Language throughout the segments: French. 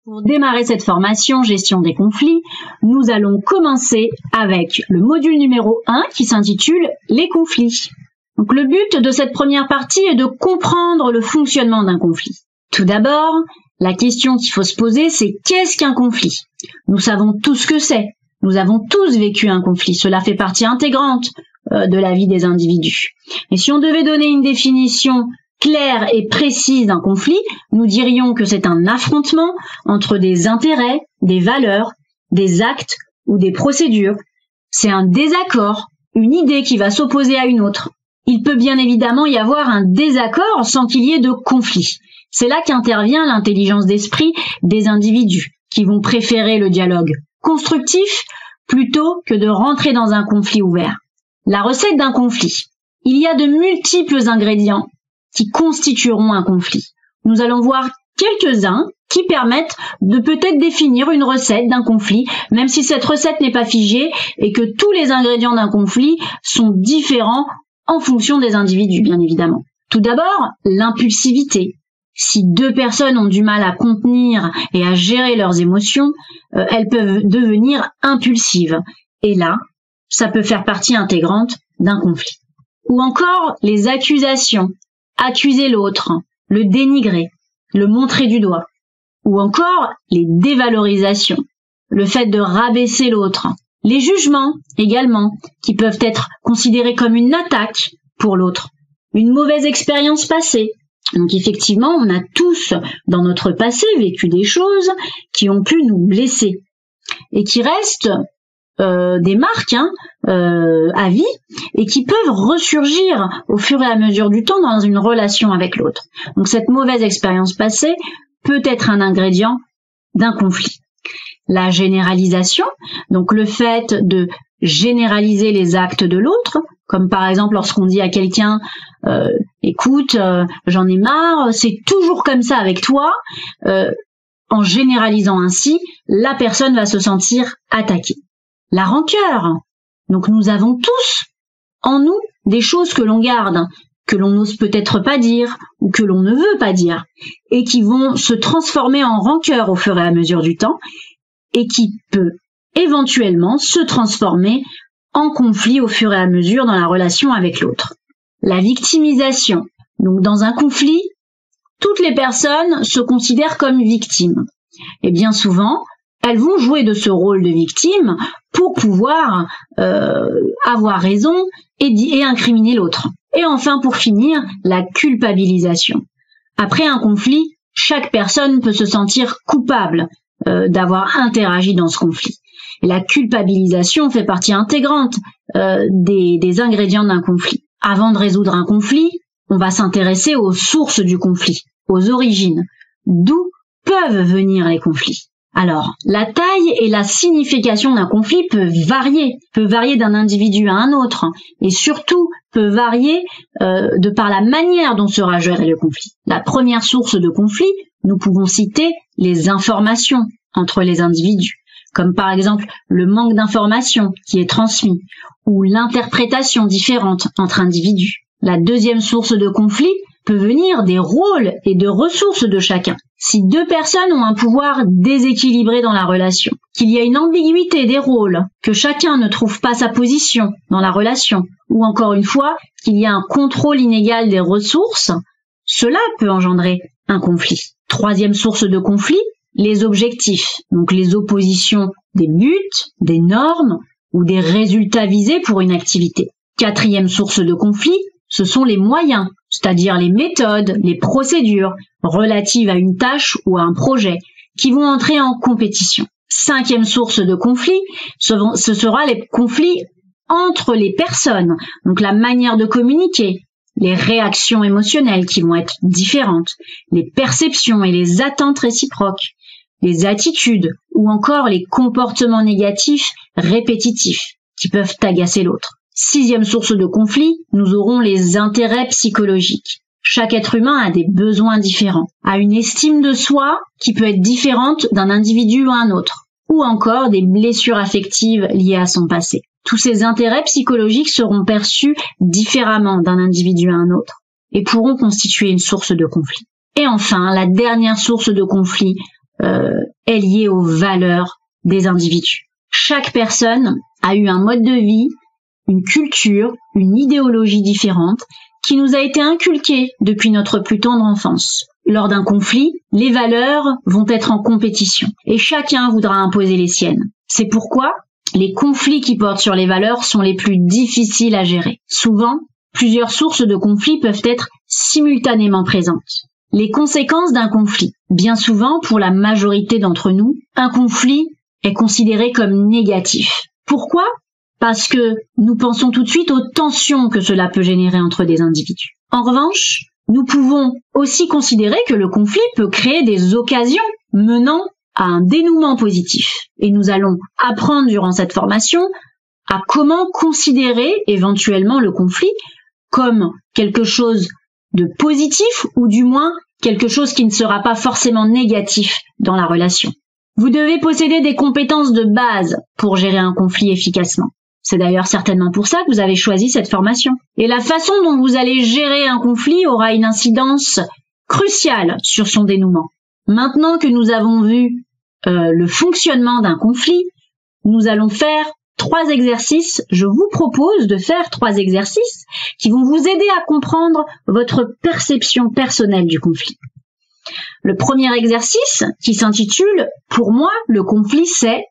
Pour démarrer cette formation gestion des conflits, nous allons commencer avec le module numéro 1 qui s'intitule les conflits. Donc, le but de cette première partie est de comprendre le fonctionnement d'un conflit. Tout d'abord, la question qu'il faut se poser, c'est qu'est-ce qu'un conflit? Nous savons tous ce que c'est. Nous avons tous vécu un conflit. Cela fait partie intégrante de la vie des individus. Et si on devait donner une définition claire et précise d'un conflit, nous dirions que c'est un affrontement entre des intérêts, des valeurs, des actes ou des procédures. C'est un désaccord, une idée qui va s'opposer à une autre. Il peut bien évidemment y avoir un désaccord sans qu'il y ait de conflit. C'est là qu'intervient l'intelligence d'esprit des individus, qui vont préférer le dialogue constructif plutôt que de rentrer dans un conflit ouvert. La recette d'un conflit. Il y a de multiples ingrédients qui constitueront un conflit. Nous allons voir quelques-uns qui permettent de peut-être définir une recette d'un conflit, même si cette recette n'est pas figée et que tous les ingrédients d'un conflit sont différents en fonction des individus, bien évidemment. Tout d'abord, l'impulsivité. Si deux personnes ont du mal à contenir et à gérer leurs émotions, elles peuvent devenir impulsives. Et là, ça peut faire partie intégrante d'un conflit. Ou encore les accusations. Accuser l'autre, le dénigrer, le montrer du doigt. Ou encore les dévalorisations. Le fait de rabaisser l'autre. Les jugements également, qui peuvent être considérés comme une attaque pour l'autre. Une mauvaise expérience passée. Donc effectivement, on a tous dans notre passé vécu des choses qui ont pu nous blesser et qui restent des marques à vie et qui peuvent ressurgir au fur et à mesure du temps dans une relation avec l'autre. Donc cette mauvaise expérience passée peut être un ingrédient d'un conflit. La généralisation, donc le fait de généraliser les actes de l'autre, comme par exemple lorsqu'on dit à quelqu'un écoute, j'en ai marre, c'est toujours comme ça avec toi, en généralisant ainsi, la personne va se sentir attaquée. La rancœur, donc nous avons tous en nous des choses que l'on garde, que l'on n'ose peut-être pas dire ou que l'on ne veut pas dire, et qui vont se transformer en rancœur au fur et à mesure du temps, et qui peut éventuellement se transformer en conflit au fur et à mesure dans la relation avec l'autre. La victimisation. Donc dans un conflit, toutes les personnes se considèrent comme victimes. Et bien souvent, elles vont jouer de ce rôle de victime pour pouvoir avoir raison et incriminer l'autre. Et enfin, pour finir, la culpabilisation. Après un conflit, chaque personne peut se sentir coupable d'avoir interagi dans ce conflit. Et la culpabilisation fait partie intégrante des ingrédients d'un conflit. Avant de résoudre un conflit, on va s'intéresser aux sources du conflit, aux origines, d'où peuvent venir les conflits. Alors, la taille et la signification d'un conflit peut varier d'un individu à un autre, et surtout peut varier de par la manière dont sera géré le conflit. La première source de conflit, nous pouvons citer les informations entre les individus, comme par exemple le manque d'informations qui est transmis, ou l'interprétation différente entre individus. La deuxième source de conflit peut venir des rôles et de ressources de chacun. Si deux personnes ont un pouvoir déséquilibré dans la relation, qu'il y a une ambiguïté des rôles, que chacun ne trouve pas sa position dans la relation, ou encore une fois, qu'il y a un contrôle inégal des ressources, cela peut engendrer un conflit. Troisième source de conflit, les objectifs, donc les oppositions des buts, des normes ou des résultats visés pour une activité. Quatrième source de conflit, ce sont les moyens, c'est-à-dire les méthodes, les procédures relatives à une tâche ou à un projet qui vont entrer en compétition. Cinquième source de conflit, ce sera les conflits entre les personnes, donc la manière de communiquer, les réactions émotionnelles qui vont être différentes, les perceptions et les attentes réciproques, les attitudes ou encore les comportements négatifs répétitifs qui peuvent agacer l'autre. Sixième source de conflit, nous aurons les intérêts psychologiques. Chaque être humain a des besoins différents, a une estime de soi qui peut être différente d'un individu à un autre, ou encore des blessures affectives liées à son passé. Tous ces intérêts psychologiques seront perçus différemment d'un individu à un autre et pourront constituer une source de conflit. Et enfin, la dernière source de conflit est lié aux valeurs des individus. Chaque personne a eu un mode de vie, une culture, une idéologie différente qui nous a été inculquée depuis notre plus tendre enfance. Lors d'un conflit, les valeurs vont être en compétition et chacun voudra imposer les siennes. C'est pourquoi les conflits qui portent sur les valeurs sont les plus difficiles à gérer. Souvent, plusieurs sources de conflits peuvent être simultanément présentes. Les conséquences d'un conflit. Bien souvent, pour la majorité d'entre nous, un conflit est considéré comme négatif. Pourquoi ? Parce que nous pensons tout de suite aux tensions que cela peut générer entre des individus. En revanche, nous pouvons aussi considérer que le conflit peut créer des occasions menant à un dénouement positif. Et nous allons apprendre durant cette formation à comment considérer éventuellement le conflit comme quelque chose de positif ou du moins quelque chose qui ne sera pas forcément négatif dans la relation. Vous devez posséder des compétences de base pour gérer un conflit efficacement. C'est d'ailleurs certainement pour ça que vous avez choisi cette formation. Et la façon dont vous allez gérer un conflit aura une incidence cruciale sur son dénouement. Maintenant que nous avons vu le fonctionnement d'un conflit, nous allons faire 3 exercices. Je vous propose de faire 3 exercices qui vont vous aider à comprendre votre perception personnelle du conflit. Le premier exercice, qui s'intitule « Pour moi, le conflit, c'est »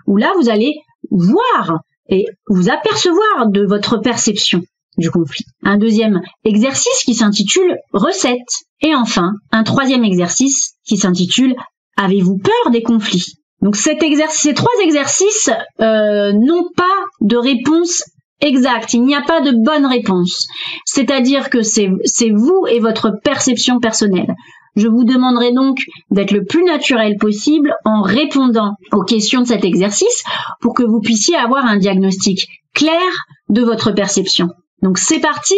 où là, vous allez voir et vous apercevoir de votre perception du conflit. Un deuxième exercice qui s'intitule « Recette ». Et enfin, un troisième exercice qui s'intitule « Avez-vous peur des conflits ?» Donc ces 3 exercices n'ont pas de réponse exacte. Il n'y a pas de bonne réponse. C'est-à-dire que c'est vous et votre perception personnelle. Je vous demanderai donc d'être le plus naturel possible en répondant aux questions de cet exercice pour que vous puissiez avoir un diagnostic clair de votre perception. Donc c'est parti,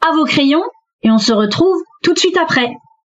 à vos crayons, et on se retrouve tout de suite après.